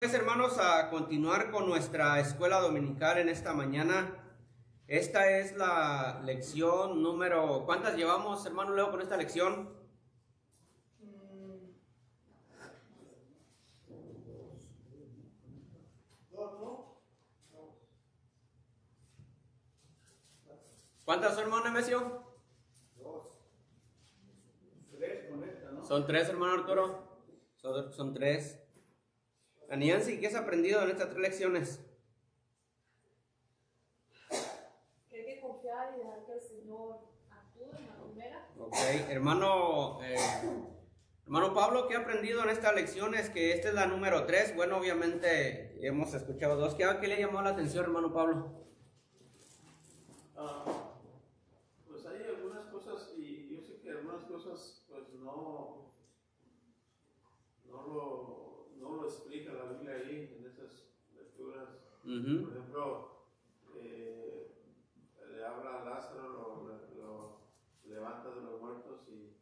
Pues, hermanos, a continuar con nuestra escuela dominical en esta mañana. Esta es la lección número... ¿Cuántas llevamos, hermano Leo, con esta lección? ¿Cuántas son, hermano Nemesio? Son tres, hermano Arturo. Son tres. Aniansi, ¿qué has aprendido en estas tres lecciones? Que hay que confiar y dejar que el Señor actúe en la primera. Ok, hermano Pablo, ¿qué ha aprendido en estas lecciones? Que esta es la número 3. Bueno, obviamente hemos escuchado dos. ¿Qué le ha llamado la atención, hermano Pablo? Pues hay algunas cosas, y yo sé que algunas cosas pues no lo explica la Biblia ahí en esas lecturas. Por ejemplo, le habla a Lázaro, lo levanta de los muertos y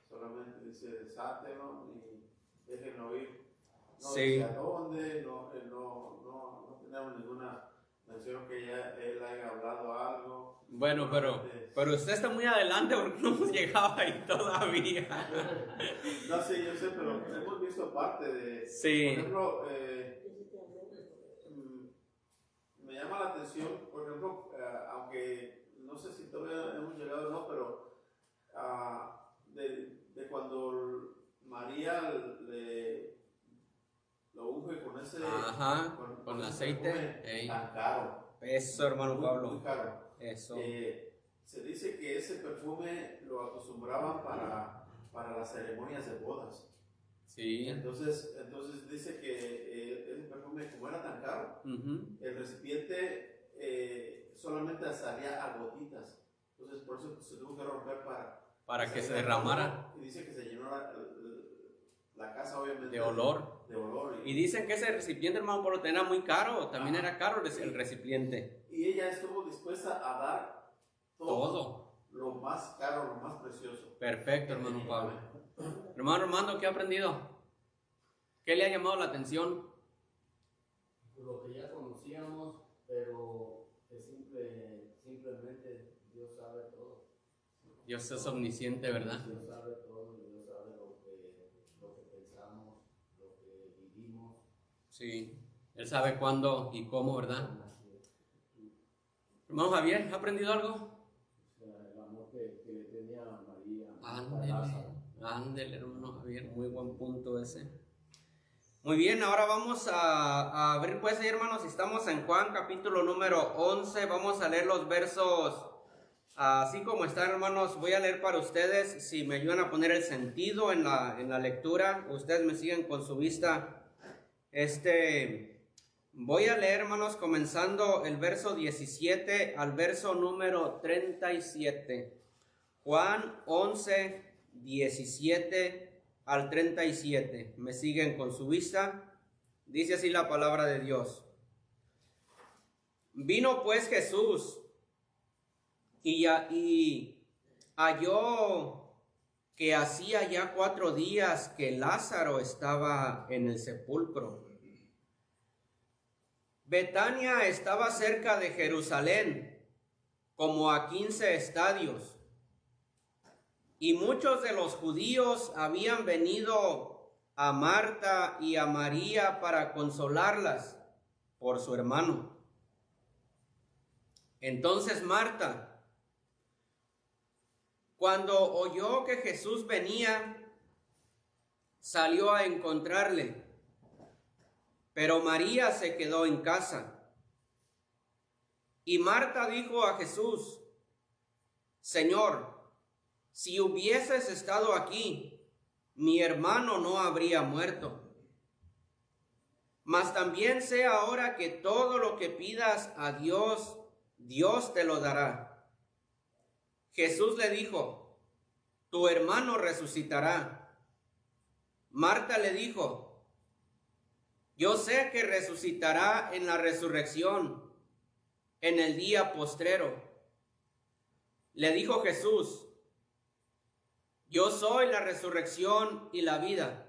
solamente dice desátelo y déjenlo ir. No Sí. dice a dónde, no tenemos ninguna mención que él haya hablado algo. Bueno, pero usted está muy adelante porque no hemos llegado ahí todavía. No, sí, yo sé, pero hemos visto parte de... Sí. Por ejemplo, me llama la atención, por ejemplo, aunque no sé si todavía hemos llegado o no, pero de cuando María lo unge con ese... Ajá, con ese aceite. perfume tan caro. Eso, hermano Pablo. Muy caro. Eso. Se dice que ese perfume lo acostumbraban para las ceremonias de bodas. Sí. Entonces dice que ese perfume, como era tan caro, el recipiente solamente salía a gotitas. Entonces por eso se tuvo que romper para que se derramara. Y dice que se llenó la casa, obviamente, de olor. Y dicen que ese recipiente, hermano Pablo, era muy caro. También era caro el recipiente. Y ella estuvo dispuesta a dar todo. Lo más caro, lo más precioso. Perfecto, hermano Pablo. Hermano Armando, ¿qué ha aprendido? ¿Qué le ha llamado la atención? Lo que ya conocíamos, pero que simplemente Dios sabe todo. Dios es omnisciente, ¿verdad? Dios sabe todo, Dios sabe lo que pensamos, lo que vivimos. Sí, Él sabe cuándo y cómo, ¿verdad? Hermano Javier, ¿ha aprendido algo? El amor que tenía María. Ándele, hermano Javier, muy buen punto ese. Muy bien, ahora vamos a ver pues, hermanos, estamos en Juan capítulo número 11, vamos a leer los versos así como están, hermanos. Voy a leer para ustedes, si me ayudan a poner el sentido en la lectura, ustedes me siguen con su vista. Voy a leer, hermanos, comenzando el verso 17 al verso número 37. Juan 11, 17 al 37. Me siguen con su vista. Dice así la palabra de Dios. Vino pues Jesús y halló que hacía ya 4 días que Lázaro estaba en el sepulcro. Betania estaba cerca de Jerusalén, como a 15 estadios, y muchos de los judíos habían venido a Marta y a María para consolarlas por su hermano. Entonces Marta, cuando oyó que Jesús venía, salió a encontrarle, pero María se quedó en casa. Y Marta dijo a Jesús: Señor, si hubieses estado aquí, mi hermano no habría muerto. Mas también sé ahora que todo lo que pidas a Dios, Dios te lo dará. Jesús le dijo: Tu hermano resucitará. Marta le dijo: Yo sé que resucitará en la resurrección, en el día postrero. Le dijo Jesús: Yo soy la resurrección y la vida.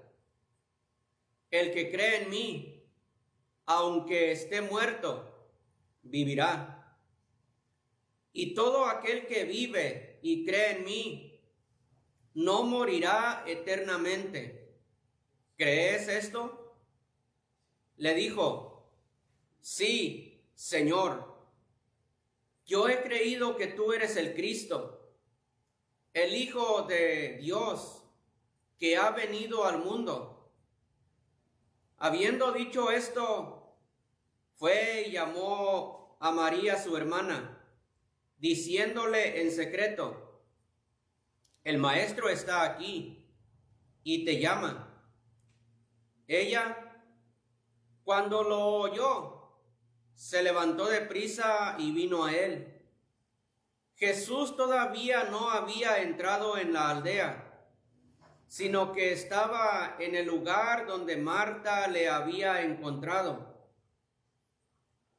El que cree en mí, aunque esté muerto, vivirá. Y todo aquel que vive y cree en mí, no morirá eternamente. ¿Crees esto? Le dijo, sí, Señor. Yo he creído que tú eres el Cristo, el Hijo de Dios, que ha venido al mundo. Habiendo dicho esto, fue y llamó a María su hermana, diciéndole en secreto, el Maestro está aquí y te llama. Ella, cuando lo oyó, se levantó de prisa y vino a él. Jesús todavía no había entrado en la aldea, sino que estaba en el lugar donde Marta le había encontrado.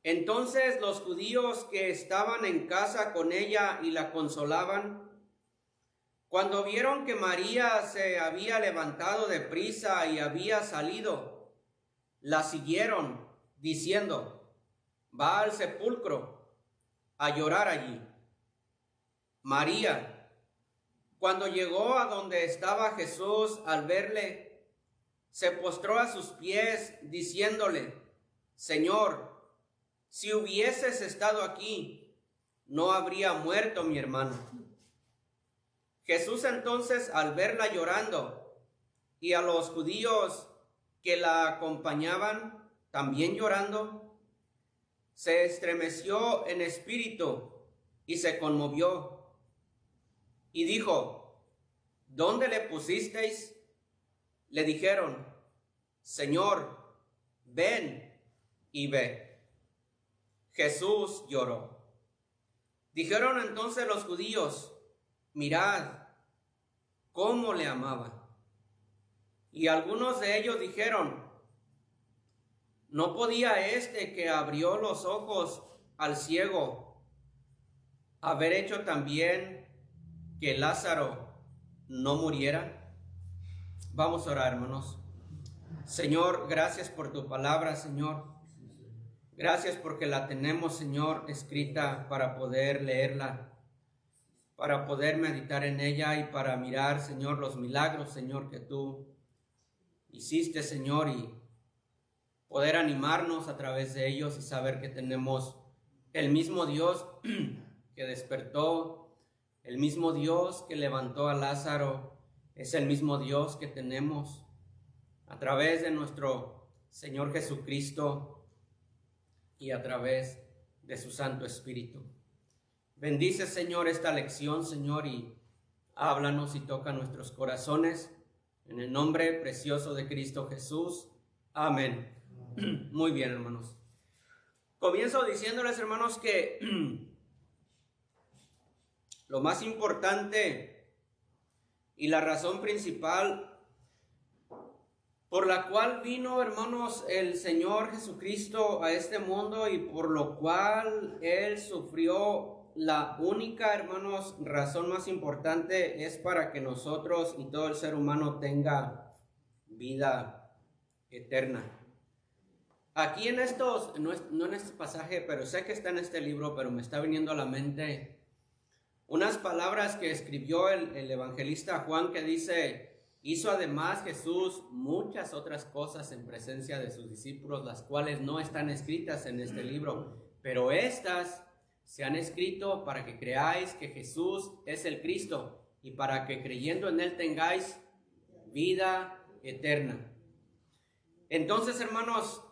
Entonces los judíos que estaban en casa con ella y la consolaban, cuando vieron que María se había levantado de prisa y había salido, la siguieron, diciendo, va al sepulcro a llorar allí. María, cuando llegó a donde estaba Jesús, al verle, se postró a sus pies, diciéndole, Señor, si hubieses estado aquí, no habría muerto mi hermano. Jesús entonces, al verla llorando, y a los judíos que la acompañaban, también llorando, se estremeció en espíritu y se conmovió. Y dijo, ¿dónde le pusisteis? Le dijeron, Señor, ven y ve. Jesús lloró. Dijeron entonces los judíos, mirad cómo le amaba. Y algunos de ellos dijeron, ¿no podía este que abrió los ojos al ciego haber hecho también que Lázaro no muriera? Vamos a orar, hermanos. Señor, gracias por tu palabra, Señor. Gracias porque la tenemos, Señor, escrita para poder leerla, para poder meditar en ella y para mirar, Señor, los milagros, Señor, que tú hiciste, Señor, y poder animarnos a través de ellos y saber que tenemos el mismo Dios que despertó, el mismo Dios que levantó a Lázaro, es el mismo Dios que tenemos a través de nuestro Señor Jesucristo y a través de su Santo Espíritu. Bendice, Señor, esta lección, Señor, y háblanos y toca nuestros corazones. En el nombre precioso de Cristo Jesús. Amén. Muy bien, hermanos. Comienzo diciéndoles, hermanos, que lo más importante y la razón principal por la cual vino, hermanos, el Señor Jesucristo a este mundo y por lo cual Él sufrió, la única, hermanos, razón más importante es para que nosotros y todo el ser humano tenga vida eterna. Aquí en estos, no en este pasaje, pero sé que está en este libro, pero me está viniendo a la mente unas palabras que escribió el evangelista Juan, que dice, hizo además Jesús muchas otras cosas en presencia de sus discípulos, las cuales no están escritas en este libro, pero estas se han escrito para que creáis que Jesús es el Cristo y para que creyendo en Él tengáis vida eterna. Entonces, hermanos,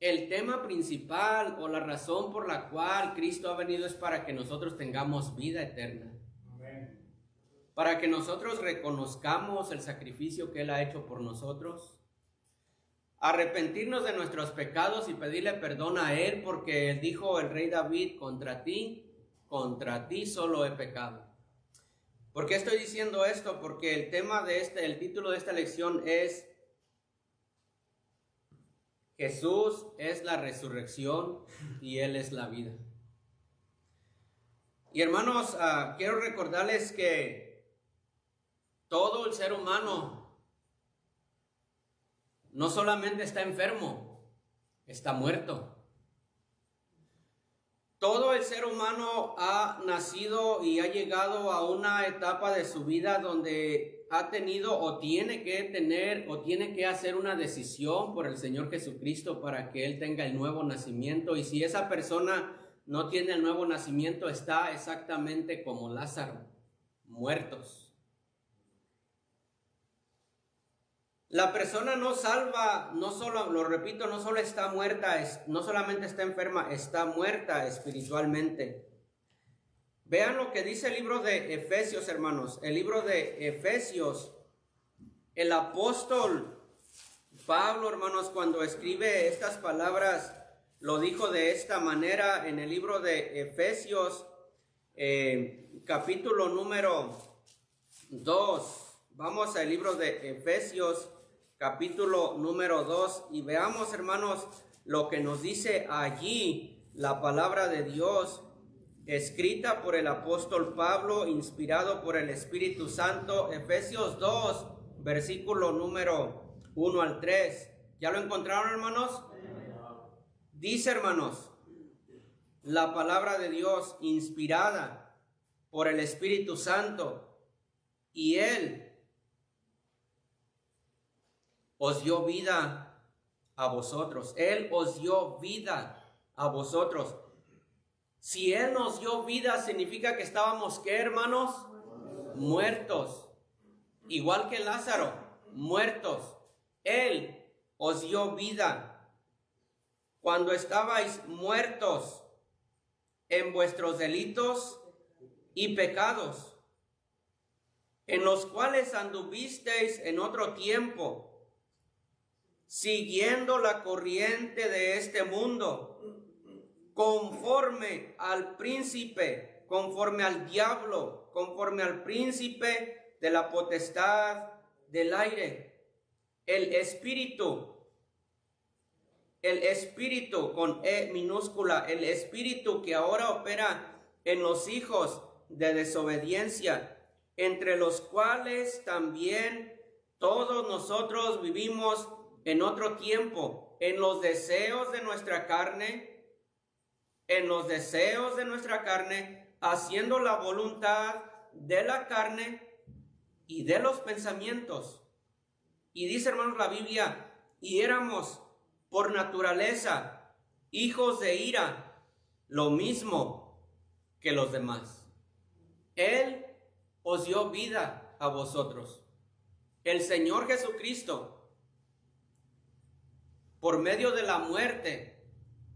el tema principal o la razón por la cual Cristo ha venido es para que nosotros tengamos vida eterna. Amén. Para que nosotros reconozcamos el sacrificio que Él ha hecho por nosotros, arrepentirnos de nuestros pecados y pedirle perdón a Él, porque Él dijo, el rey David, contra ti solo he pecado. ¿Por qué estoy diciendo esto? Porque el título de esta lección es Jesús es la resurrección y Él es la vida. Y hermanos, quiero recordarles que todo el ser humano no solamente está enfermo, está muerto. Todo el ser humano ha nacido y ha llegado a una etapa de su vida donde ha tenido o tiene que tener o tiene que hacer una decisión por el Señor Jesucristo para que Él tenga el nuevo nacimiento. Y si esa persona no tiene el nuevo nacimiento, está exactamente como Lázaro, muertos. La persona no salva, no solo, lo repito, no solo está muerta, no solamente está enferma, está muerta espiritualmente. Vean lo que dice el libro de Efesios, hermanos. El libro de Efesios, el apóstol Pablo, hermanos, cuando escribe estas palabras, lo dijo de esta manera en el libro de Efesios, capítulo número 2. Vamos al libro de Efesios, capítulo número 2, y veamos, hermanos, lo que nos dice allí la palabra de Dios, escrita por el apóstol Pablo, inspirado por el Espíritu Santo. Efesios 2, versículo número 1 al 3. ¿Ya lo encontraron, hermanos? Dice, hermanos, la palabra de Dios inspirada por el Espíritu Santo, y Él os dio vida a vosotros. Él os dio vida a vosotros. Si Él nos dio vida, significa que estábamos, ¿qué, hermanos? Muertos. Igual que Lázaro, muertos. Él os dio vida. Cuando estabais muertos en vuestros delitos y pecados, en los cuales anduvisteis en otro tiempo, siguiendo la corriente de este mundo, conforme al príncipe, conforme al diablo, conforme al príncipe de la potestad del aire, el espíritu con E minúscula, el espíritu que ahora opera en los hijos de desobediencia, entre los cuales también todos nosotros vivimos en otro tiempo, en los deseos de nuestra carne, haciendo la voluntad de la carne y de los pensamientos. Y dice, hermanos, la Biblia, y éramos por naturaleza hijos de ira, lo mismo que los demás. Él os dio vida a vosotros. El Señor Jesucristo, por medio de la muerte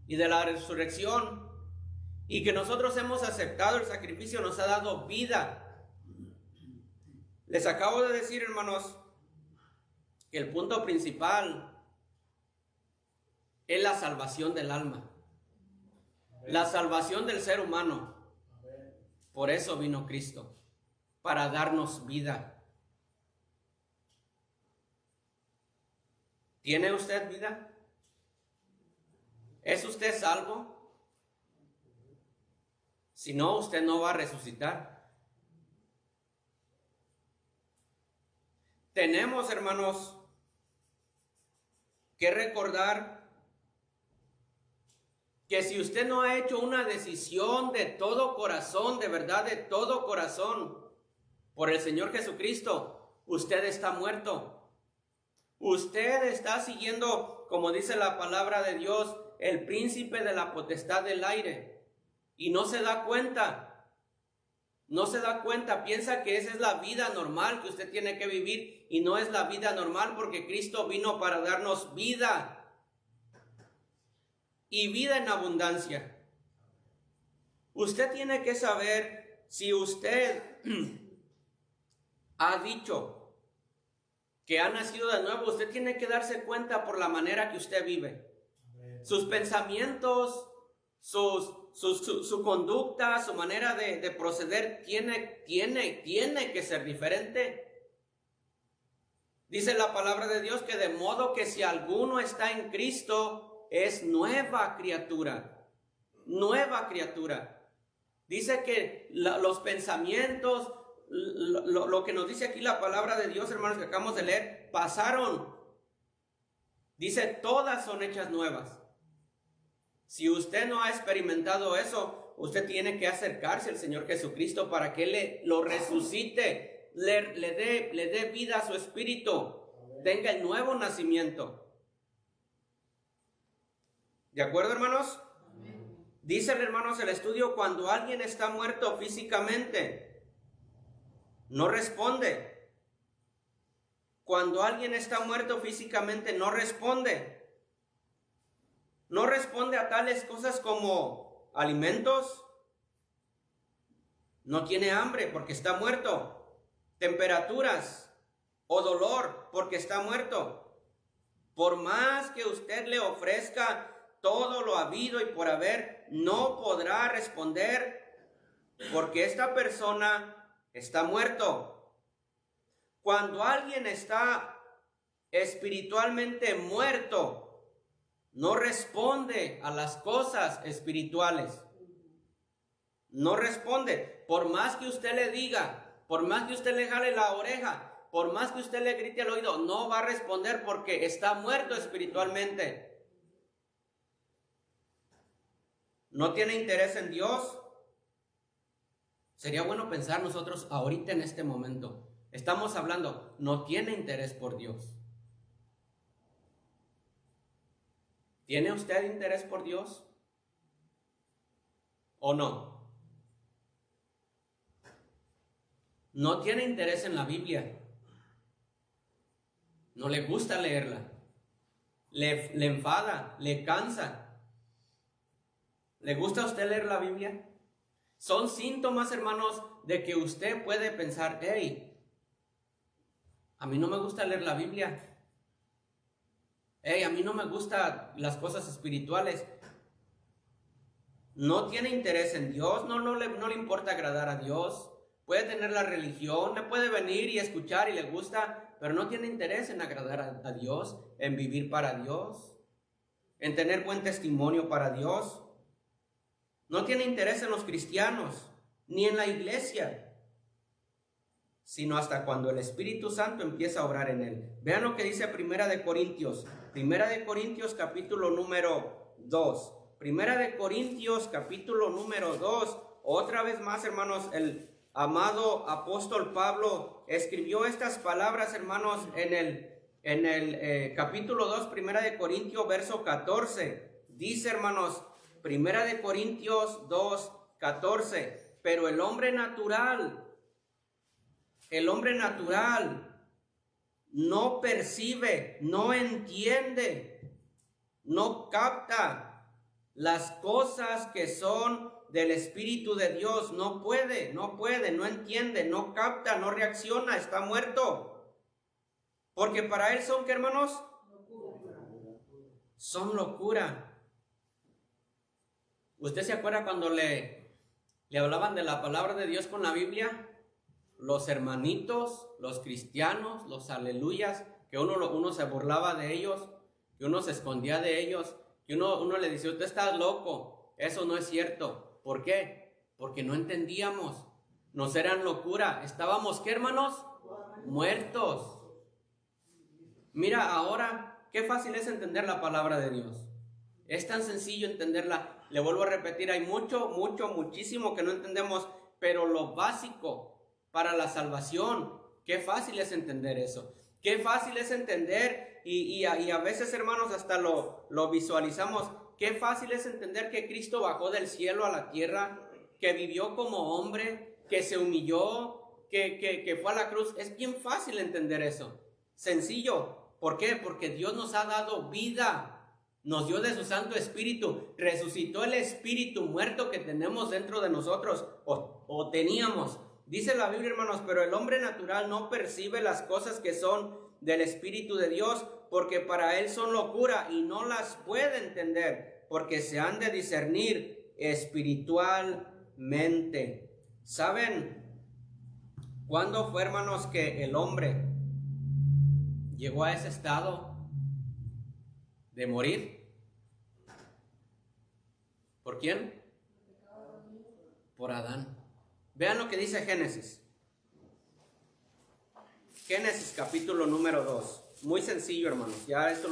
y de la resurrección, y que nosotros hemos aceptado el sacrificio, nos ha dado vida. Les acabo de decir, hermanos, que el punto principal es la salvación del alma, la salvación del ser humano. Por eso vino Cristo, para darnos vida. ¿Tiene usted vida? ¿Es usted salvo? Si no, usted no va a resucitar. Tenemos, hermanos, que recordar que si usted no ha hecho una decisión de todo corazón, de verdad, de todo corazón, por el Señor Jesucristo, usted está muerto. Usted está siguiendo, como dice la palabra de Dios, el príncipe de la potestad del aire, y no se da cuenta, piensa que esa es la vida normal que usted tiene que vivir, y no es la vida normal, porque Cristo vino para darnos vida, y vida en abundancia. Usted tiene que saber, si usted ha dicho que ha nacido de nuevo, usted tiene que darse cuenta por la manera que usted vive. Sus pensamientos, su conducta, su manera de proceder tiene que ser diferente. Dice la palabra de Dios que de modo que si alguno está en Cristo, es nueva criatura. Nueva criatura. Dice que los pensamientos, lo que nos dice aquí la palabra de Dios, hermanos, que acabamos de leer, pasaron. Dice, todas son hechas nuevas. Si usted no ha experimentado eso, usted tiene que acercarse al Señor Jesucristo para que Él lo resucite, le dé vida a su espíritu, tenga el nuevo nacimiento. ¿De acuerdo, hermanos? Dice, hermanos, el estudio, cuando alguien está muerto físicamente, no responde. Cuando alguien está muerto físicamente, no responde. No responde a tales cosas como alimentos. No tiene hambre porque está muerto. Temperaturas o dolor porque está muerto. Por más que usted le ofrezca todo lo habido y por haber, no podrá responder porque esta persona está muerto. Cuando alguien está espiritualmente muerto, no responde a las cosas espirituales. No responde. Por más que usted le diga, por más que usted le jale la oreja, por más que usted le grite al oído, no va a responder porque está muerto espiritualmente. No tiene interés en Dios. Sería bueno pensar nosotros ahorita en este momento. Estamos hablando, no tiene interés por Dios. ¿Tiene usted interés por Dios? ¿O no? No tiene interés en la Biblia. No le gusta leerla. Le enfada, le cansa. ¿Le gusta a usted leer la Biblia? Son síntomas, hermanos, de que usted puede pensar, hey, a mí no me gusta leer la Biblia. Hey, a mí no me gustan las cosas espirituales. No tiene interés en Dios, no le importa agradar a Dios. Puede tener la religión, le puede venir y escuchar y le gusta, pero no tiene interés en agradar a Dios, en vivir para Dios, en tener buen testimonio para Dios. No tiene interés en los cristianos, ni en la iglesia, sino hasta cuando el Espíritu Santo empieza a obrar en él. Vean lo que dice Primera de Corintios capítulo número 2. Primera de Corintios capítulo número 2. Otra vez más, hermanos, el amado apóstol Pablo escribió estas palabras, hermanos, en el capítulo 2, Primera de Corintios, verso 14. Dice, hermanos, Primera de Corintios 2, 14. Pero el hombre natural no percibe, no entiende, no capta las cosas que son del Espíritu de Dios. No puede, no entiende, no capta, no reacciona, está muerto. Porque para él son, ¿qué, hermanos? Son locura. ¿Usted se acuerda cuando le hablaban de la palabra de Dios con la Biblia? Los hermanitos, los cristianos, los aleluyas, que uno se burlaba de ellos, que uno se escondía de ellos, que uno le decía, usted está loco, eso no es cierto. ¿Por qué? Porque no entendíamos, nos eran locura. Estábamos, ¿qué, hermanos? Muertos. Mira, ahora, qué fácil es entender la palabra de Dios. Es tan sencillo entenderla. Le vuelvo a repetir, hay muchísimo que no entendemos, pero lo básico para la salvación, qué fácil es entender eso. Qué fácil es entender, y a veces, hermanos, hasta lo visualizamos. Qué fácil es entender que Cristo bajó del cielo a la tierra, que vivió como hombre, que se humilló, que fue a la cruz. Es bien fácil entender eso. Sencillo. ¿Por qué? Porque Dios nos ha dado vida. Nos dio de su Santo Espíritu. Resucitó el espíritu muerto que tenemos dentro de nosotros, o teníamos. Dice la Biblia, hermanos, pero el hombre natural no percibe las cosas que son del Espíritu de Dios, porque para él son locura y no las puede entender, porque se han de discernir espiritualmente. ¿Saben cuándo fue, hermanos, que el hombre llegó a ese estado de morir? ¿Por quién? Por Adán. Vean lo que dice Génesis. Génesis capítulo número 2. Muy sencillo, hermanos. Ya esto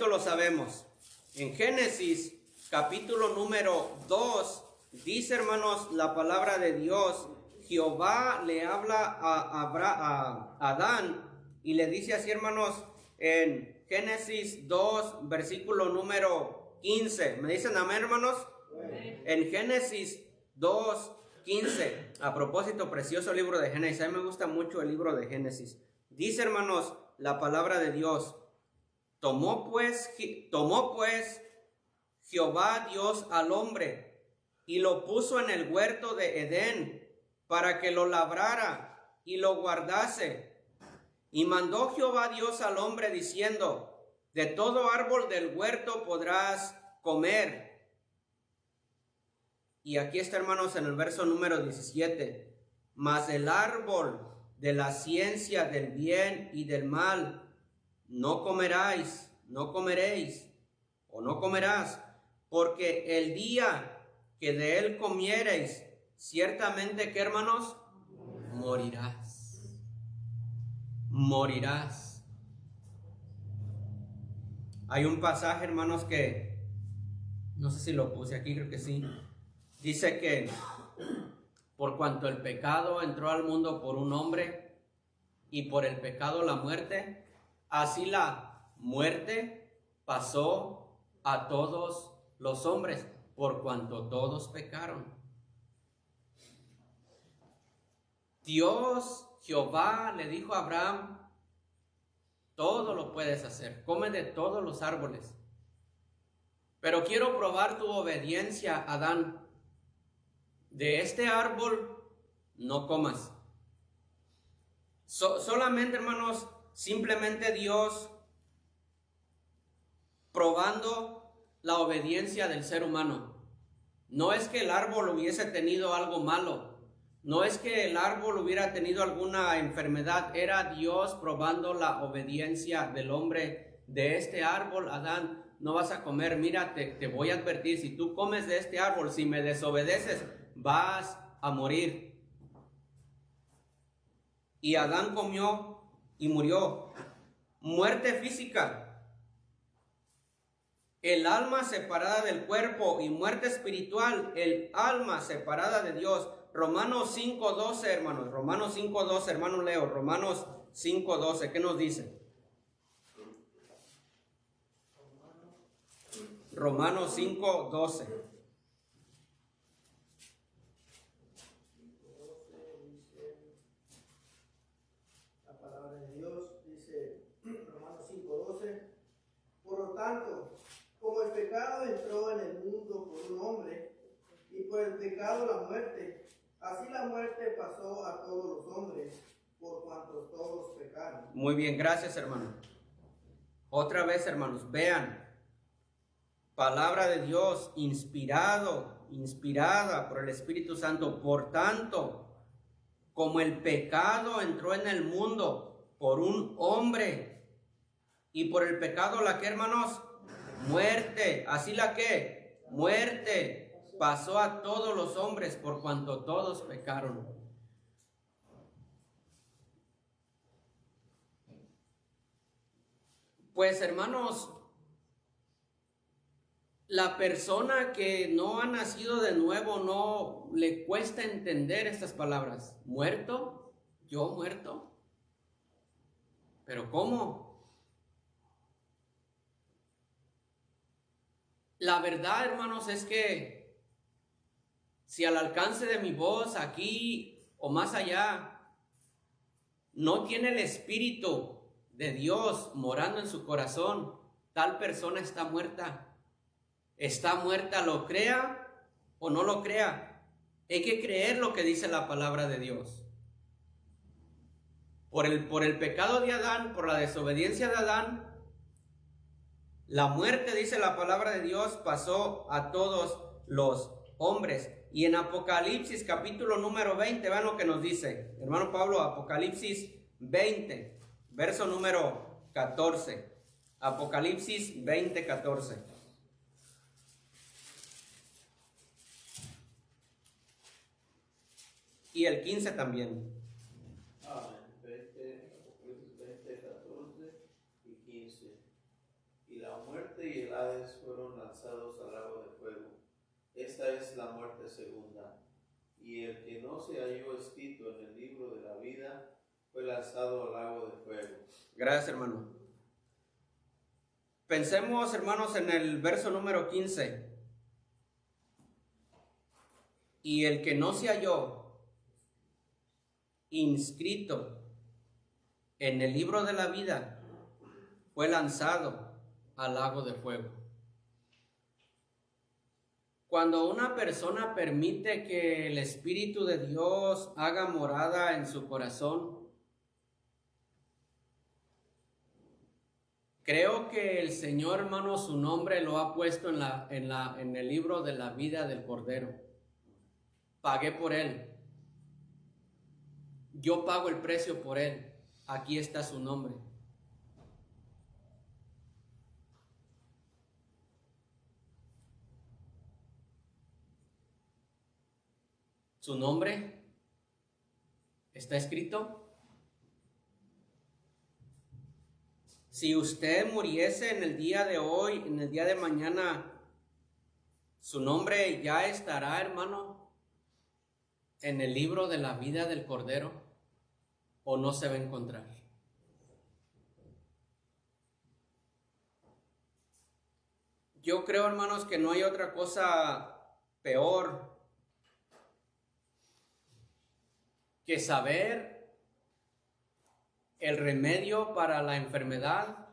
lo sabemos. En Génesis, capítulo número 2, dice, hermanos, la palabra de Dios. Jehová le habla a Adán y le dice así, hermanos, en Génesis 2, versículo número 15. ¿Me dicen amén, hermanos? Amén. En Génesis 2, 15. A propósito, precioso libro de Génesis. A mí me gusta mucho el libro de Génesis. Dice, hermanos, la palabra de Dios. Tomó pues Jehová Dios al hombre y lo puso en el huerto de Edén para que lo labrara y lo guardase. Y mandó Jehová Dios al hombre diciendo, de todo árbol del huerto podrás comer. Y aquí está, hermanos, en el verso número 17. Mas el árbol de la ciencia del bien y del mal no comeréis, o no comerás, porque el día que de él comiereis, ciertamente que, hermanos, morirás. Hay un pasaje, hermanos, que no sé si lo puse aquí, creo que sí. Dice que por cuanto el pecado entró al mundo por un hombre y por el pecado la muerte, así la muerte pasó a todos los hombres, por cuanto todos pecaron. Dios, Jehová, le dijo a Abraham, todo lo puedes hacer, come de todos los árboles, pero quiero probar tu obediencia, Adán. De este árbol no comas. Solamente, hermanos, simplemente Dios probando la obediencia del ser humano. No es que el árbol hubiese tenido algo malo, no es que el árbol hubiera tenido alguna enfermedad, era Dios probando la obediencia del hombre. De este árbol, Adán, no vas a comer. Mira, te voy a advertir, si tú comes de este árbol, si me desobedeces, vas a morir. Y Adán comió y murió. Muerte física. El alma separada del cuerpo, y muerte espiritual, el alma separada de Dios. Romanos 5:12, hermanos. Romanos 5:12, hermano Leo. Romanos 5:12, ¿qué nos dice? Romanos 5:12. La palabra de Dios dice, Romanos 5:12, por lo tanto, como el pecado entró en el mundo por un hombre, y por el pecado la muerte, así la muerte pasó a todos los hombres, por cuanto todos pecaron. Muy bien, gracias, hermano. Otra vez, hermanos, vean. Palabra de Dios, inspirada por el Espíritu Santo. Por tanto, como el pecado entró en el mundo por un hombre, y por el pecado la que, hermanos, muerte, así la que, muerte, pasó a todos los hombres por cuanto todos pecaron. Pues, hermanos, la persona que no ha nacido de nuevo no le cuesta entender estas palabras. ¿Muerto? ¿Yo muerto? ¿Pero cómo? La verdad, hermanos, es que si al alcance de mi voz, aquí o más allá, no tiene el Espíritu de Dios morando en su corazón, tal persona está muerta. Está muerta, lo crea o no lo crea. Hay que creer lo que dice la palabra de Dios. Por el pecado de Adán, por la desobediencia de Adán, la muerte, dice la palabra de Dios, pasó a todos los hombres. Y en Apocalipsis capítulo número 20, vean lo que nos dice, hermano Pablo, Apocalipsis 20, verso número 14. Apocalipsis 20, 14. Y el 15 también. Apocalipsis 20, 14 y 15. Y la muerte y el Hades fueron lanzados al lago de fuego. Esta es la muerte segunda. Y el que no se halló escrito en el libro de la vida fue lanzado al lago de fuego. Gracias, hermano. Pensemos, hermanos, en el verso número 15. Y el que no se halló inscrito en el libro de la vida fue lanzado al lago de fuego. Cuando una persona permite que el Espíritu de Dios haga morada en su corazón, creo que el Señor, hermano, su nombre lo ha puesto en el libro de la vida del Cordero. Pagué por él. Yo pago el precio por él. Aquí está su nombre. Su nombre está escrito. Si usted muriese en el día de hoy, en el día de mañana, su nombre ya estará, hermano, en el libro de la vida del Cordero, o no se va a encontrar. Yo creo, hermanos, que no hay otra cosa peor que saber el remedio para la enfermedad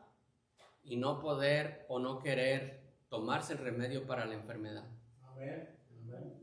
y no poder o no querer tomarse el remedio para la enfermedad. Amén. Amén.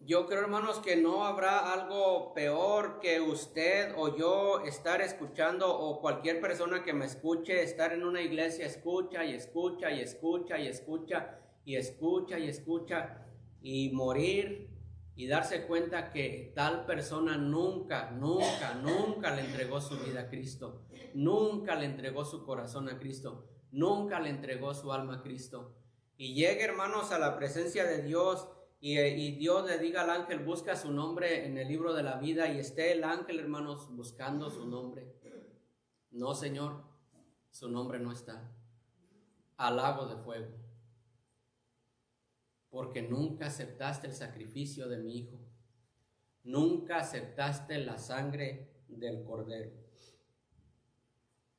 Yo creo, hermanos, que no habrá algo peor que usted o yo estar escuchando, o cualquier persona que me escuche, estar en una iglesia, escucha y escucha y escucha y escucha y escucha y escucha, y morir y darse cuenta que tal persona nunca le entregó su vida a Cristo, nunca le entregó su corazón a Cristo, nunca le entregó su alma a Cristo. Y llegue, hermanos, a la presencia de Dios, y Dios le diga al ángel, busca su nombre en el libro de la vida, y esté el ángel, hermanos, buscando su nombre. No, Señor, su nombre no está. Al lago de fuego. Porque nunca aceptaste el sacrificio de mi hijo. Nunca aceptaste la sangre del Cordero.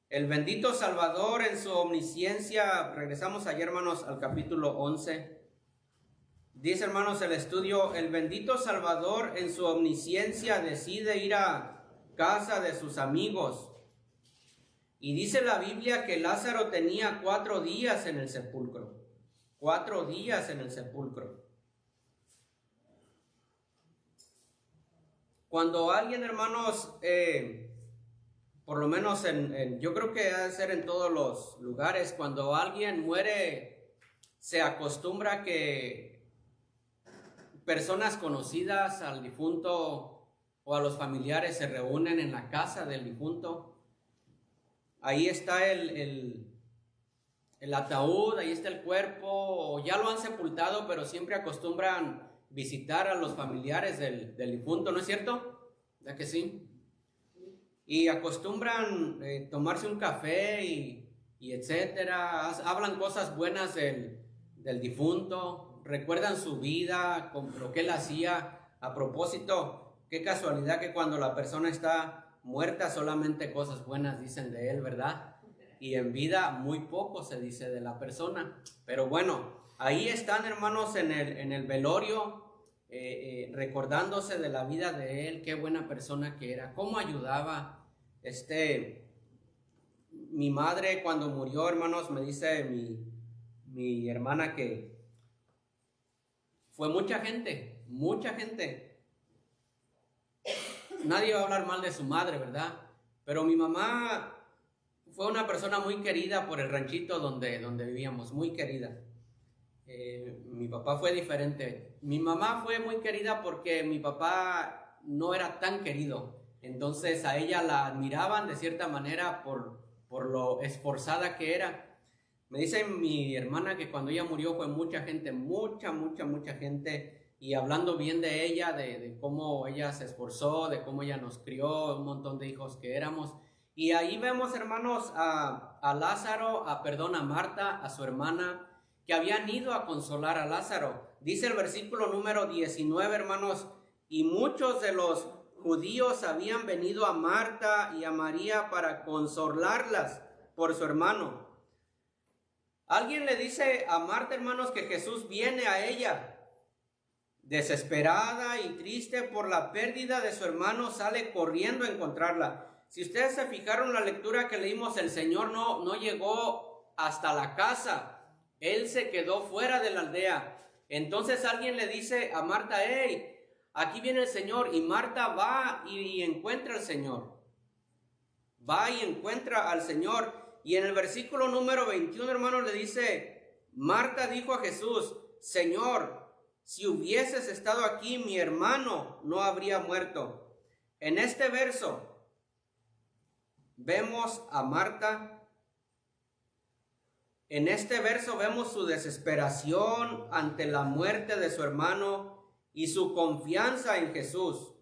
El bendito Salvador en su omnisciencia, regresamos ayer, hermanos, al capítulo 11. Dice, hermanos, el estudio, el bendito Salvador en su omnisciencia decide ir a casa de sus amigos. Y dice la Biblia que Lázaro tenía 4 días en el sepulcro. 4 días en el sepulcro. Cuando alguien, hermanos, por lo menos yo creo que debe ser en todos los lugares, cuando alguien muere, se acostumbra que personas conocidas al difunto o a los familiares se reúnen en la casa del difunto. Ahí está el ataúd, ahí está el cuerpo, o ya lo han sepultado, pero siempre acostumbran visitar a los familiares del difunto, ¿no es cierto? ¿Verdad que sí? Y acostumbran tomarse un café y etcétera, hablan cosas buenas del difunto, recuerdan su vida, con lo que él hacía. A propósito, qué casualidad que cuando la persona está muerta solamente cosas buenas dicen de él, ¿verdad? Y en vida muy poco se dice de la persona. Pero bueno, ahí están, hermanos, en el velorio, recordándose de la vida de él, qué buena persona que era, cómo ayudaba. Mi madre cuando murió, hermanos, me dice mi hermana que fue mucha gente. Nadie va a hablar mal de su madre, ¿verdad? Pero mi mamá fue una persona muy querida por el ranchito donde vivíamos, muy querida. Mi papá fue diferente. Mi mamá fue muy querida porque mi papá no era tan querido. Entonces a ella la admiraban de cierta manera por lo esforzada que era. Me dice mi hermana que cuando ella murió fue mucha gente, mucha gente. y hablando bien de ella, de cómo ella se esforzó, de cómo ella nos crió, un montón de hijos que éramos. Y ahí vemos, hermanos, a Lázaro, a Marta, a su hermana, que habían ido a consolar a Lázaro. Dice el versículo número 19, hermanos, y muchos de los judíos habían venido a Marta y a María para consolarlas por su hermano. Alguien le dice a Marta, hermanos, que Jesús viene a ella. Desesperada y triste por la pérdida de su hermano, sale corriendo a encontrarla. Si ustedes se fijaron en la lectura que leímos, el Señor no llegó hasta la casa. Él se quedó fuera de la aldea. Entonces alguien le dice a Marta, hey, aquí viene el Señor. Y Marta va y encuentra al Señor. Va y encuentra al Señor. Y en el versículo número 21, hermanos, le dice, Marta dijo a Jesús, Señor, si hubieses estado aquí, mi hermano no habría muerto. En este verso vemos a Marta. En este verso vemos su desesperación ante la muerte de su hermano y su confianza en Jesús.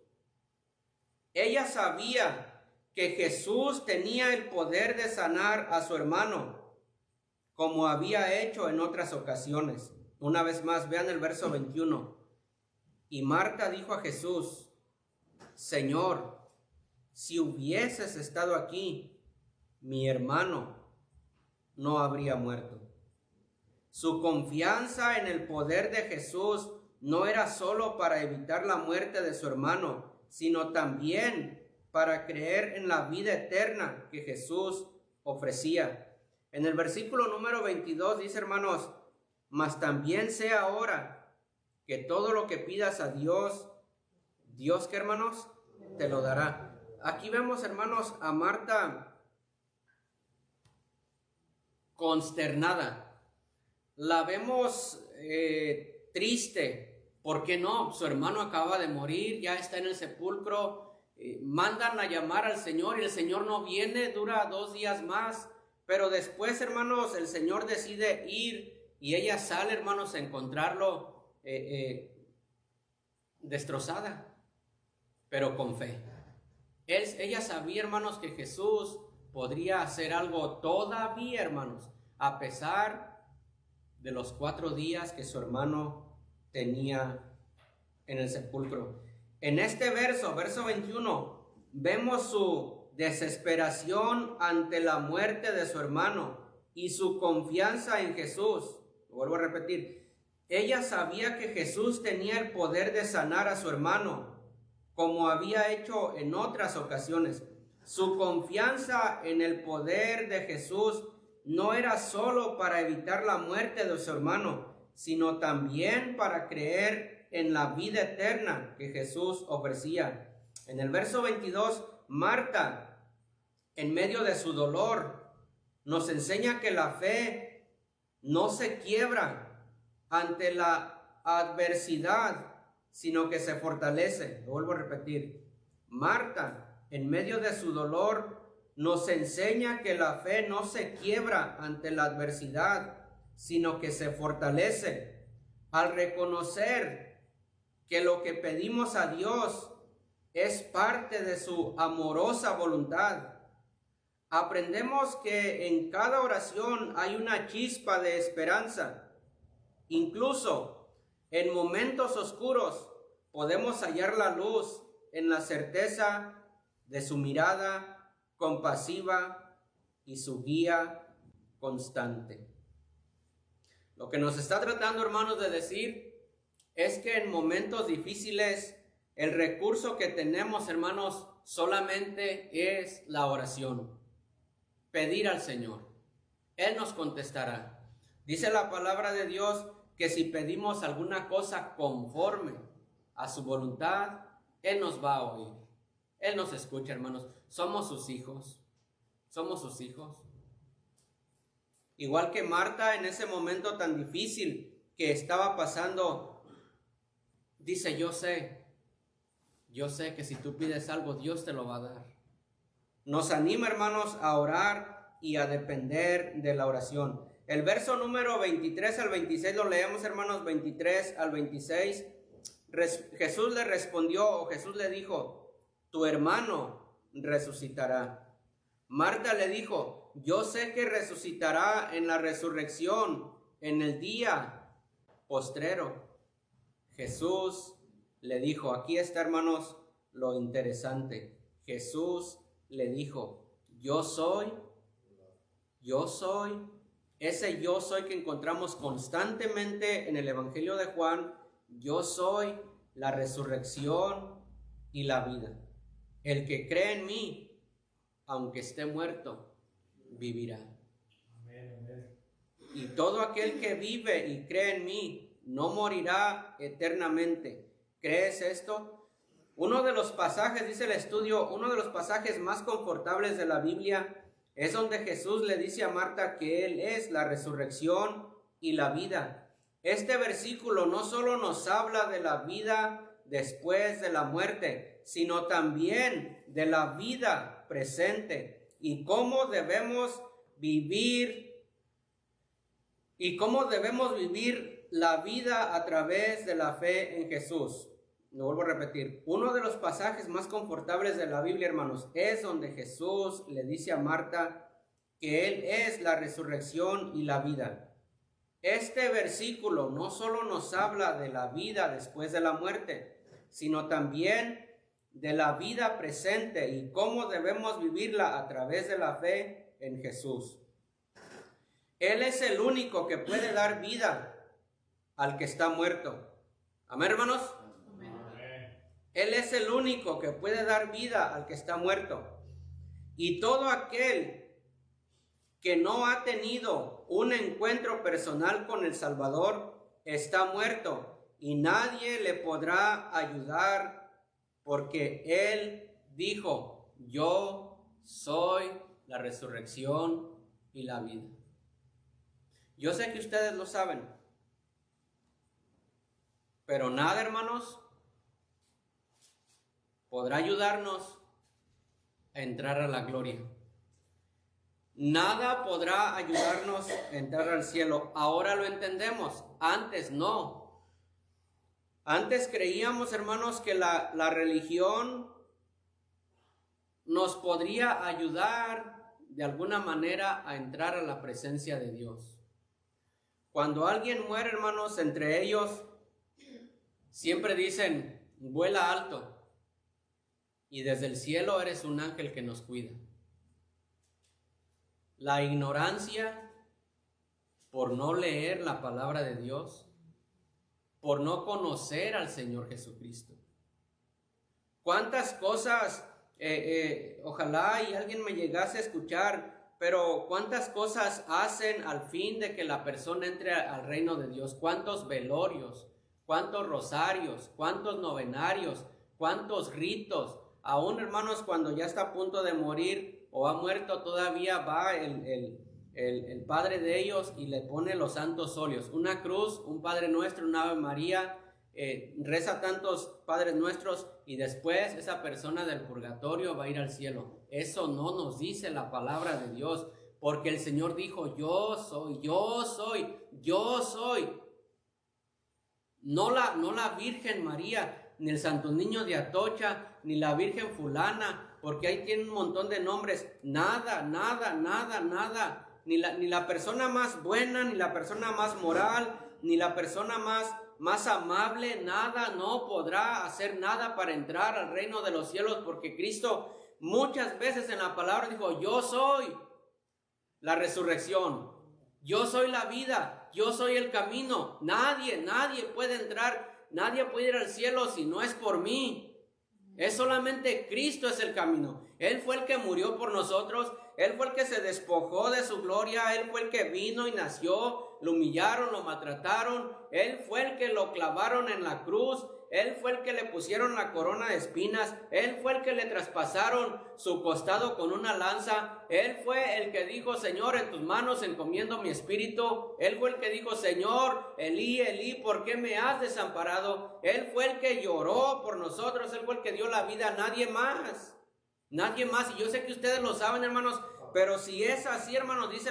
Ella sabía que Jesús tenía el poder de sanar a su hermano, como había hecho en otras ocasiones. Una vez más, vean el verso 21. Y Marta dijo a Jesús, Señor, si hubieses estado aquí, mi hermano no habría muerto. Su confianza en el poder de Jesús no era solo para evitar la muerte de su hermano, sino también para creer en la vida eterna que Jesús ofrecía. En el versículo número 22 dice, hermanos, mas también sé ahora que todo lo que pidas a Dios, Dios, ¿qué, hermanos? Te lo dará. Aquí vemos, hermanos, a Marta consternada. La vemos triste. ¿Por qué no? Su hermano acaba de morir, ya está en el sepulcro. Mandan a llamar al Señor y el Señor no viene, dura 2 días más. Pero después, hermanos, el Señor decide ir y ella sale, hermanos, a encontrarlo destrozada, pero con fe. Ella sabía, hermanos, que Jesús podría hacer algo todavía, hermanos, a pesar de los 4 días que su hermano tenía en el sepulcro. En este verso 21, vemos su desesperación ante la muerte de su hermano y su confianza en Jesús. Vuelvo a repetir, ella sabía que Jesús tenía el poder de sanar a su hermano, como había hecho en otras ocasiones. Su confianza en el poder de Jesús no era solo para evitar la muerte de su hermano, sino también para creer en la vida eterna que Jesús ofrecía. En el verso 22, Marta, en medio de su dolor, nos enseña que la fe no se quiebra ante la adversidad, sino que se fortalece. Lo vuelvo a repetir. Marta, en medio de su dolor, nos enseña que la fe no se quiebra ante la adversidad, sino que se fortalece al reconocer que lo que pedimos a Dios es parte de su amorosa voluntad. Aprendemos que en cada oración hay una chispa de esperanza. Incluso en momentos oscuros podemos hallar la luz en la certeza de su mirada compasiva y su guía constante. Lo que nos está tratando, hermanos, de decir es que en momentos difíciles el recurso que tenemos, hermanos, solamente es la oración. Pedir al Señor. Él nos contestará. Dice la palabra de Dios que si pedimos alguna cosa conforme a su voluntad, Él nos va a oír. Él nos escucha, hermanos. Somos sus hijos. Somos sus hijos. Igual que Marta en ese momento tan difícil que estaba pasando, dice, yo sé que si tú pides algo, Dios te lo va a dar. Nos anima, hermanos, a orar y a depender de la oración. El verso número 23 al 26 lo leemos, hermanos, 23 al 26. Jesús le respondió, o Jesús le dijo, tu hermano resucitará. Marta le dijo, yo sé que resucitará en la resurrección, en el día postrero. Jesús le dijo, aquí está, hermanos, lo interesante. Jesús le dijo, yo soy. Ese yo soy que encontramos constantemente en el Evangelio de Juan. Yo soy la resurrección y la vida. El que cree en mí, aunque esté muerto, vivirá. Y todo aquel que vive y cree en mí, no morirá eternamente. ¿Crees esto? Uno de los pasajes, dice el estudio, uno de los pasajes más confortables de la Biblia es donde Jesús le dice a Marta que Él es la resurrección y la vida. Este versículo no solo nos habla de la vida después de la muerte, sino también de la vida presente y cómo debemos vivir la vida a través de la fe en Jesús. Lo vuelvo a repetir, uno de los pasajes más confortables de la Biblia, hermanos, es donde Jesús le dice a Marta que Él es la resurrección y la vida. Este versículo no solo nos habla de la vida después de la muerte, sino también de la vida presente y cómo debemos vivirla a través de la fe en Jesús. Él es el único que puede dar vida al que está muerto. ¿Amén, hermanos? Él es el único que puede dar vida al que está muerto. Y todo aquel que no ha tenido un encuentro personal con el Salvador está muerto y nadie le podrá ayudar porque Él dijo, yo soy la resurrección y la vida. Yo sé que ustedes lo saben, pero nada, hermanos, podrá ayudarnos a entrar a la gloria. Nada podrá ayudarnos a entrar al cielo. Ahora lo entendemos, antes no. Antes creíamos, hermanos, que la religión nos podría ayudar de alguna manera a entrar a la presencia de Dios. Cuando alguien muere, hermanos, entre ellos siempre dicen, vuela alto. Y desde el cielo eres un ángel que nos cuida. La ignorancia por no leer la palabra de Dios, por no conocer al Señor Jesucristo. ¿Cuántas cosas, ojalá y alguien me llegase a escuchar, pero cuántas cosas hacen al fin de que la persona entre al reino de Dios? ¿Cuántos velorios? ¿Cuántos rosarios? ¿Cuántos novenarios? ¿Cuántos ritos? Aún, hermanos, cuando ya está a punto de morir o ha muerto, todavía va el padre de ellos y le pone los santos óleos, una cruz, un Padre Nuestro, una Ave María, reza tantos Padres Nuestros y después esa persona del purgatorio va a ir al cielo. Eso no nos dice la palabra de Dios, porque el Señor dijo, yo soy. No la Virgen María, ni el Santo Niño de Atocha, ni la Virgen fulana, porque ahí tienen un montón de nombres. Nada. Ni la persona más buena, ni la persona más moral, ni la persona más amable, nada, no podrá hacer nada para entrar al reino de los cielos, porque Cristo muchas veces en la palabra dijo, yo soy la resurrección, yo soy la vida, yo soy el camino. Nadie puede entrar, nadie puede ir al cielo si no es por mí. Es solamente Cristo es el camino. Él fue el que murió por nosotros. Él fue el que se despojó de su gloria. Él fue el que vino y nació. Lo humillaron, lo maltrataron. Él fue el que lo clavaron en la cruz. Él fue el que le pusieron la corona de espinas. Él fue el que le traspasaron su costado con una lanza. Él fue el que dijo, Señor, en tus manos encomiendo mi espíritu. Él fue el que dijo, Señor, Elí, Elí, ¿por qué me has desamparado? Él fue el que lloró por nosotros. Él fue el que dio la vida. Nadie más. Y yo sé que ustedes lo saben, hermanos, pero si es así, hermanos, dice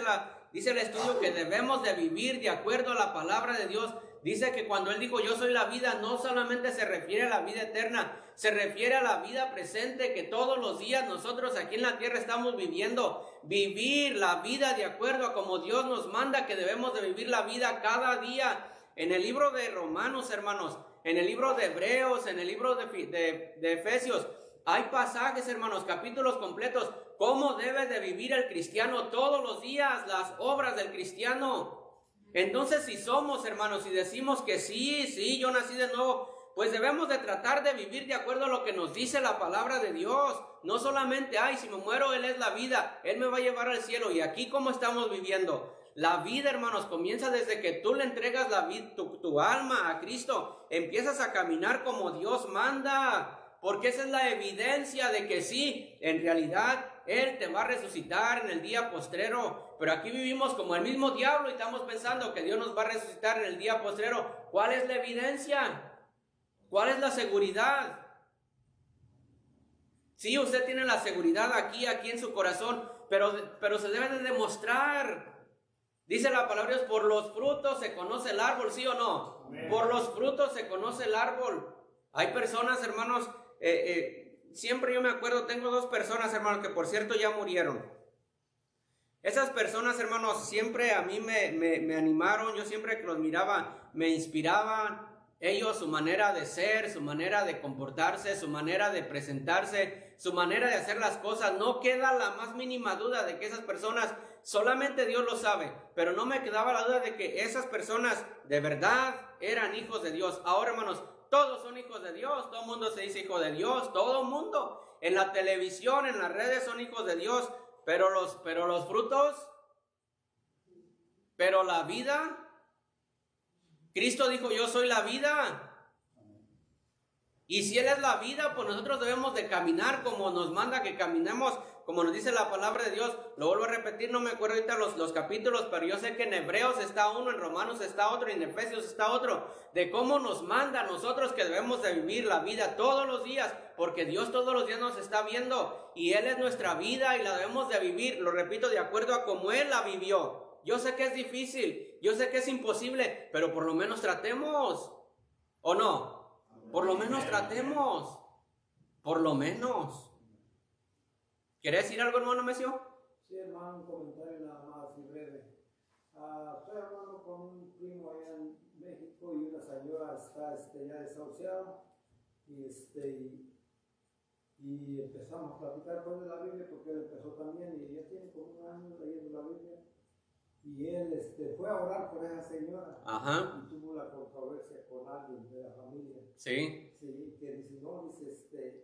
el estudio que debemos de vivir de acuerdo a la palabra de Dios. Dice que cuando Él dijo, yo soy la vida, no solamente se refiere a la vida eterna, se refiere a la vida presente que todos los días nosotros aquí en la tierra estamos viviendo. Vivir la vida de acuerdo a como Dios nos manda que debemos de vivir la vida cada día. En el libro de Romanos, hermanos, en el libro de Hebreos, en el libro de Efesios, hay pasajes, hermanos, capítulos completos, cómo debe de vivir el cristiano todos los días, las obras del cristiano. Entonces, si somos, hermanos, y decimos que sí, yo nací de nuevo, pues debemos de tratar de vivir de acuerdo a lo que nos dice la palabra de Dios. No solamente, si me muero, Él es la vida, Él me va a llevar al cielo. Y aquí, ¿cómo estamos viviendo? La vida, hermanos, comienza desde que tú le entregas la vida, tu alma a Cristo. Empiezas a caminar como Dios manda, porque esa es la evidencia de que sí, en realidad, Él te va a resucitar en el día postrero. Pero aquí vivimos como el mismo diablo y estamos pensando que Dios nos va a resucitar en el día postrero. ¿Cuál es la evidencia? ¿Cuál es la seguridad? Sí, usted tiene la seguridad aquí en su corazón, pero se debe de demostrar. Dice la palabra de Dios, por los frutos se conoce el árbol, ¿sí o no? Amén. Por los frutos se conoce el árbol. Hay personas, hermanos, siempre yo me acuerdo, tengo 2 personas, hermanos, que por cierto ya murieron. Esas personas, hermanos, siempre a mí me animaron, yo siempre que los miraba, me inspiraban. Ellos, su manera de ser, su manera de comportarse, su manera de presentarse, su manera de hacer las cosas, no queda la más mínima duda de que esas personas, solamente Dios lo sabe, pero no me quedaba la duda de que esas personas de verdad eran hijos de Dios. Ahora, hermanos, todos son hijos de Dios, todo el mundo se dice hijo de Dios, todo el mundo, en la televisión, en las redes son hijos de Dios, pero los frutos, pero la vida. Cristo dijo, yo soy la vida. Y si Él es la vida, pues nosotros debemos de caminar como nos manda que caminemos, como nos dice la palabra de Dios. Lo vuelvo a repetir, no me acuerdo ahorita los capítulos, pero yo sé que en Hebreos está uno, en Romanos está otro, y en Efesios está otro, de cómo nos manda a nosotros que debemos de vivir la vida todos los días, porque Dios todos los días nos está viendo, y Él es nuestra vida y la debemos de vivir, lo repito, de acuerdo a cómo Él la vivió. Yo sé que es difícil, yo sé que es imposible, pero por lo menos tratemos, ¿o no? Por lo menos tratemos, por lo menos. ¿Quieres decir algo, hermano Mesio? Sí, hermano, un comentario nada más y breve. Estoy hablando con un primo allá en México y una señora está ya desahuciada y empezamos a platicar con la Biblia porque él empezó también y ya tiene como 1 año leyendo la Biblia. Y él fue a orar por esa señora. Ajá. Y tuvo la controversia con alguien de la familia. Sí. Sí, que dice, no, dice,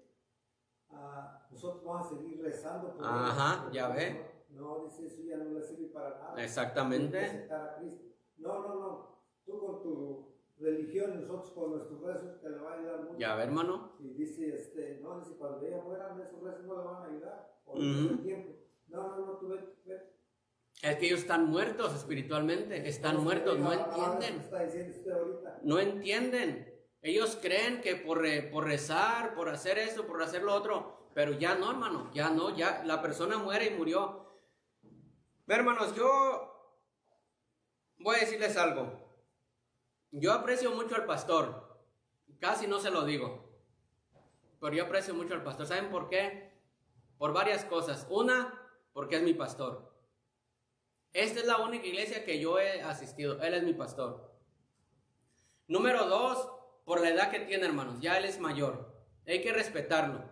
nosotros vamos a seguir rezando por Ajá, ya ve. No, dice, eso ya no le sirve para nada. Exactamente. Aceptar a Cristo. No. Tú con tu religión, nosotros con nuestros rezos, te le va a ayudar mucho. Ya ve, hermano. Y dice, no, dice, cuando ella muera, esos rezos no le van a ayudar. Por el tiempo. No, tú ve. Es que ellos están muertos espiritualmente, están muertos, no entienden. No entienden. Ellos creen que por rezar, por hacer esto, por hacer lo otro, pero ya no, hermano, ya la persona muere y murió. Hermanos, yo voy a decirles algo. Yo aprecio mucho al pastor, casi no se lo digo, pero yo aprecio mucho al pastor. ¿Saben por qué? Por varias cosas. Una, porque es mi pastor. Esta es la única iglesia que yo he asistido. Él es mi pastor. Número 2, por la edad que tiene, hermanos. Ya él es mayor. Hay que respetarlo.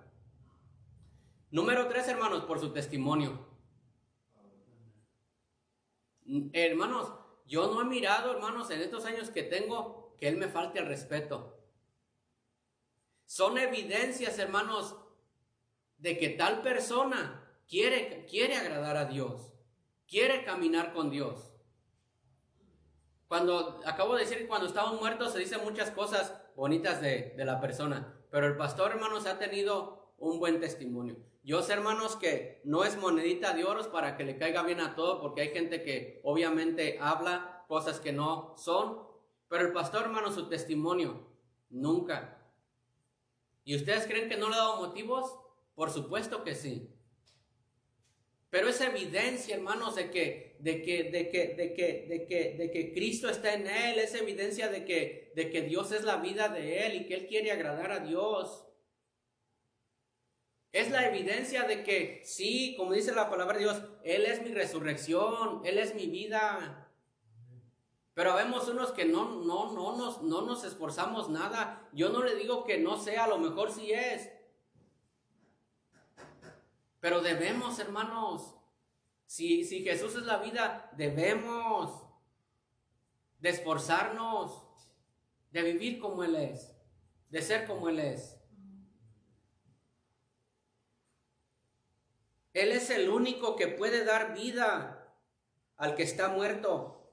Número 3, hermanos, por su testimonio. Hermanos, yo no he mirado, hermanos, en estos años que tengo, que él me falte el respeto. Son evidencias, hermanos, de que tal persona quiere agradar a Dios. Quiere caminar con Dios. Acabo de decir que cuando estamos muertos se dicen muchas cosas bonitas de la persona, pero el pastor, hermanos, ha tenido un buen testimonio. Yo sé, hermanos, que no es monedita de oro para que le caiga bien a todo, porque hay gente que obviamente habla cosas que no son, pero el pastor, hermanos, su testimonio, nunca. ¿Y ustedes creen que no le ha dado motivos? Por supuesto que sí. Pero es evidencia, hermanos, de que Cristo está en él. Es evidencia de que Dios es la vida de él y que él quiere agradar a Dios. Es la evidencia de que sí, como dice la palabra de Dios, Él es mi resurrección, Él es mi vida. Pero vemos unos que no nos esforzamos nada. Yo no le digo que no sea, a lo mejor sí es. Pero debemos, hermanos, si Jesús es la vida, debemos de esforzarnos, de vivir como Él es, de ser como Él es. Él es el único que puede dar vida al que está muerto.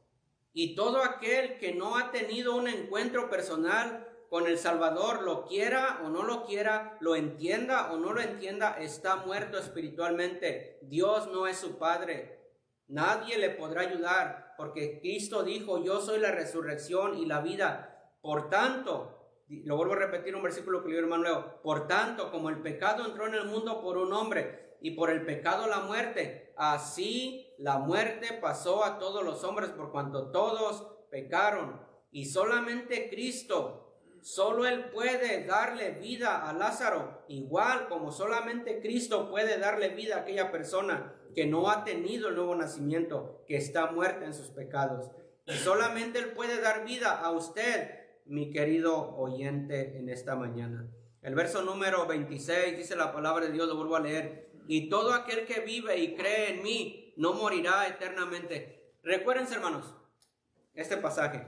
Y todo aquel que no ha tenido un encuentro personal con el Salvador, lo quiera o no lo quiera, lo entienda o no lo entienda, está muerto espiritualmente. Dios no es su Padre. Nadie le podrá ayudar, porque Cristo dijo, yo soy la resurrección y la vida. Por tanto, lo vuelvo a repetir un versículo que leyó el hermano Leo, por tanto, como el pecado entró en el mundo por un hombre, y por el pecado la muerte, así la muerte pasó a todos los hombres por cuanto todos pecaron. Y solamente Cristo, solo Él puede darle vida a Lázaro, igual como solamente Cristo puede darle vida a aquella persona que no ha tenido el nuevo nacimiento, que está muerta en sus pecados. Y solamente Él puede dar vida a usted, mi querido oyente, en esta mañana. El verso número 26 dice la palabra de Dios, lo vuelvo a leer. Y todo aquel que vive y cree en mí no morirá eternamente. Recuérdense, hermanos, este pasaje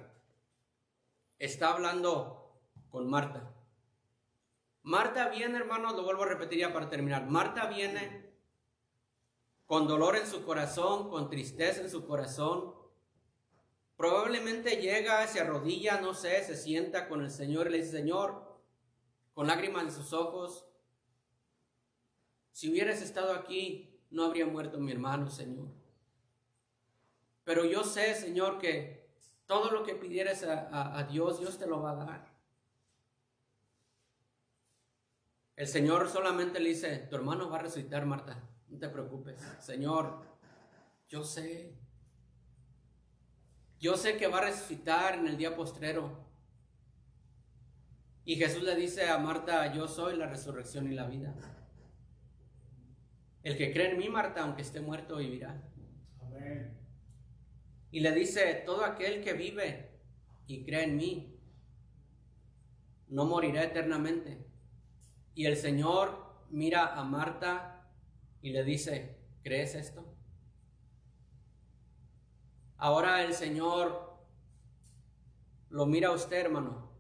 está hablando con Marta. Marta viene, hermanos, lo vuelvo a repetir ya para terminar. Marta viene con dolor en su corazón, con tristeza en su corazón. Probablemente llega, se arrodilla, no sé, se sienta con el Señor y le dice, Señor, con lágrimas en sus ojos, si hubieras estado aquí, no habría muerto mi hermano, Señor. Pero yo sé, Señor, que todo lo que pidieras a Dios, Dios te lo va a dar. El Señor solamente le dice, tu hermano va a resucitar, Marta, no te preocupes. Señor, yo sé que va a resucitar en el día postrero. Y Jesús le dice a Marta, yo soy la resurrección y la vida. El que cree en mí, Marta, aunque esté muerto, vivirá. Amén. Y le dice, todo aquel que vive y cree en mí, no morirá eternamente. Y el Señor mira a Marta y le dice, ¿crees esto? Ahora el Señor lo mira a usted, hermano,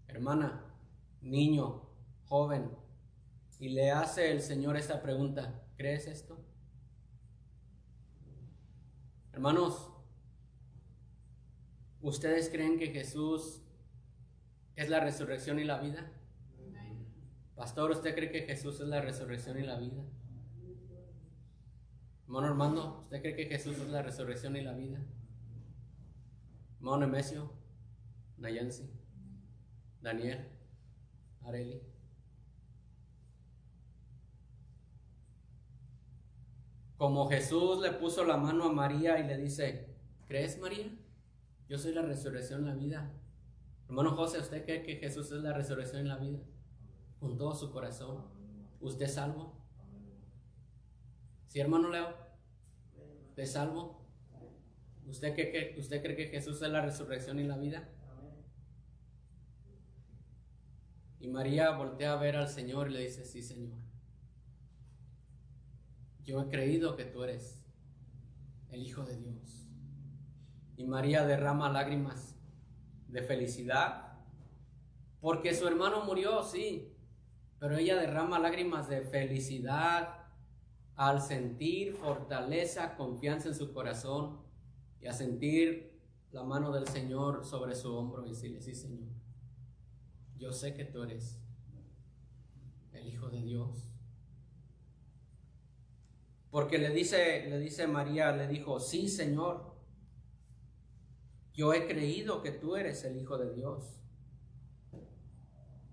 hermana, niño, joven, y le hace el Señor esta pregunta. ¿Crees esto? Hermanos, ¿ustedes creen que Jesús es la resurrección y la vida? Pastor, ¿usted cree que Jesús es la resurrección y la vida? Hermano Armando, ¿usted cree que Jesús es la resurrección y la vida? Hermano Nemesio, Nayansi, Daniel, Areli. Como Jesús le puso la mano a María y le dice, ¿crees, María? Yo soy la resurrección y la vida. Hermano José, ¿usted cree que Jesús es la resurrección y la vida? Con todo su corazón. ¿Usted es salvo? ¿Sí, hermano Leo? ¿Usted es salvo? ¿Usted cree que Jesús es la resurrección y la vida? Y María voltea a ver al Señor y le dice, sí, Señor. Yo he creído que tú eres el Hijo de Dios. Y María derrama lágrimas de felicidad, porque su hermano murió, sí, pero ella derrama lágrimas de felicidad al sentir fortaleza, confianza en su corazón y a sentir la mano del Señor sobre su hombro y decirle, sí, Señor, yo sé que tú eres el Hijo de Dios. Porque le dice María, le dijo, sí, Señor, yo he creído que tú eres el Hijo de Dios,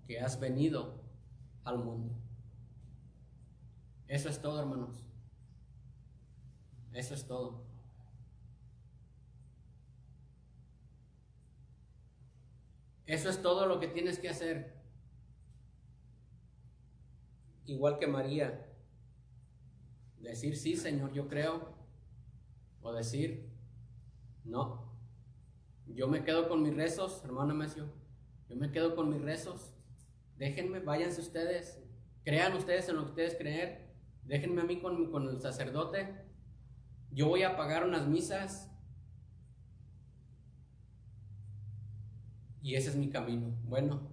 que has venido al mundo. Eso es todo, hermanos. Eso es todo. Eso es todo lo que tienes que hacer. Igual que María. Decir sí, Señor, yo creo. O decir no. Yo me quedo con mis rezos, hermano Mesio. Yo me quedo con mis rezos. Déjenme, váyanse ustedes. Crean ustedes en lo que ustedes creen. Déjenme a mí con el sacerdote. Yo voy a pagar unas misas. Y ese es mi camino. Bueno,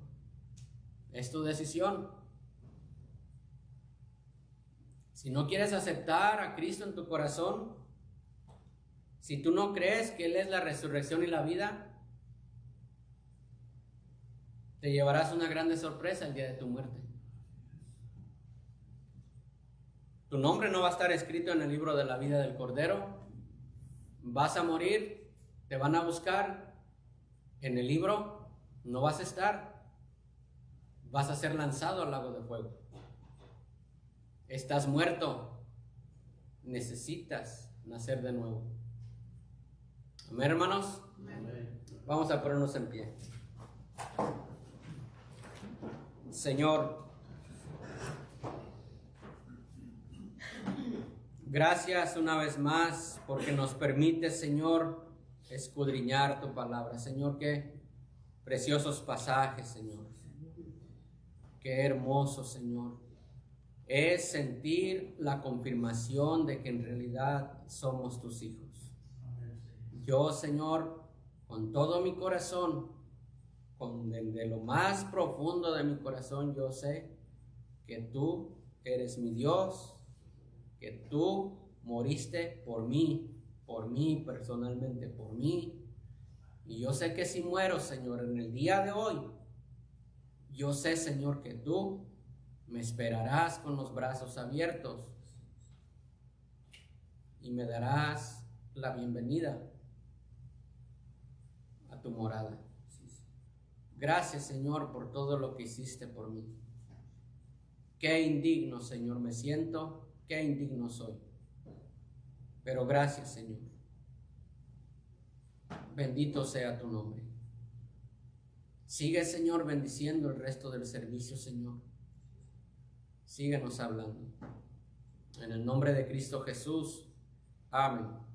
es tu decisión. Si no quieres aceptar a Cristo en tu corazón, si tú no crees que Él es la resurrección y la vida, te llevarás una grande sorpresa el día de tu muerte. Tu nombre no va a estar escrito en el libro de la vida del Cordero. Vas a morir, te van a buscar en el libro, no vas a estar. Vas a ser lanzado al lago de fuego. Estás muerto. Necesitas nacer de nuevo. Amén, hermanos. Amén. Vamos a ponernos en pie. Señor, gracias una vez más porque nos permite, Señor, escudriñar tu palabra. Señor, qué preciosos pasajes, Señor. Qué hermoso, Señor. Es sentir la confirmación de que en realidad somos tus hijos. Yo, Señor, con todo mi corazón, desde lo más profundo de mi corazón, yo sé que tú eres mi Dios, que tú moriste por mí personalmente, por mí. Y yo sé que si muero, Señor, en el día de hoy, yo sé, Señor, que tú me esperarás con los brazos abiertos y me darás la bienvenida a tu morada. Gracias, Señor, por todo lo que hiciste por mí. Qué indigno, Señor, me siento, qué indigno soy. Pero gracias, Señor. Bendito sea tu nombre. Sigue, Señor, bendiciendo el resto del servicio, Señor. Síguenos hablando. En el nombre de Cristo Jesús. Amén.